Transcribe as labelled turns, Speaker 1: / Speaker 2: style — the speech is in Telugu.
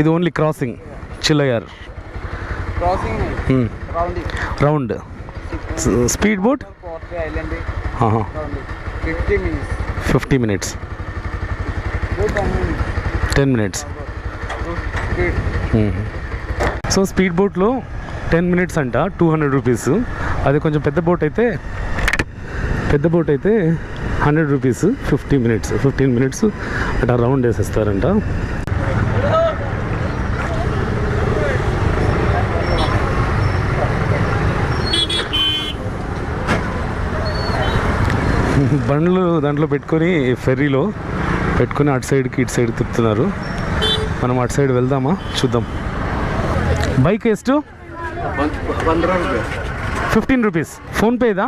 Speaker 1: ఇది ఓన్లీ క్రాసింగ్ చిల్లయార్ round speed boat 50 minutes 10 minutes so speed బోట్లో 10 minutes అంట 200 rupees. అది కొంచెం పెద్ద బోట్ అయితే 100 rupees 15 minutes అట్లా రౌండ్ వేసేస్తారంట. బండ్లు దాంట్లో పెట్టుకొని ఫెర్రీలో పెట్టుకొని అటు సైడ్కి ఇటు సైడ్ తిప్పుతున్నారు. మనం అటు సైడ్ వెళ్దామా చూద్దాం. బైక్ ಎಷ್ಟು 15 rupees. ఫోన్పే ఇదా?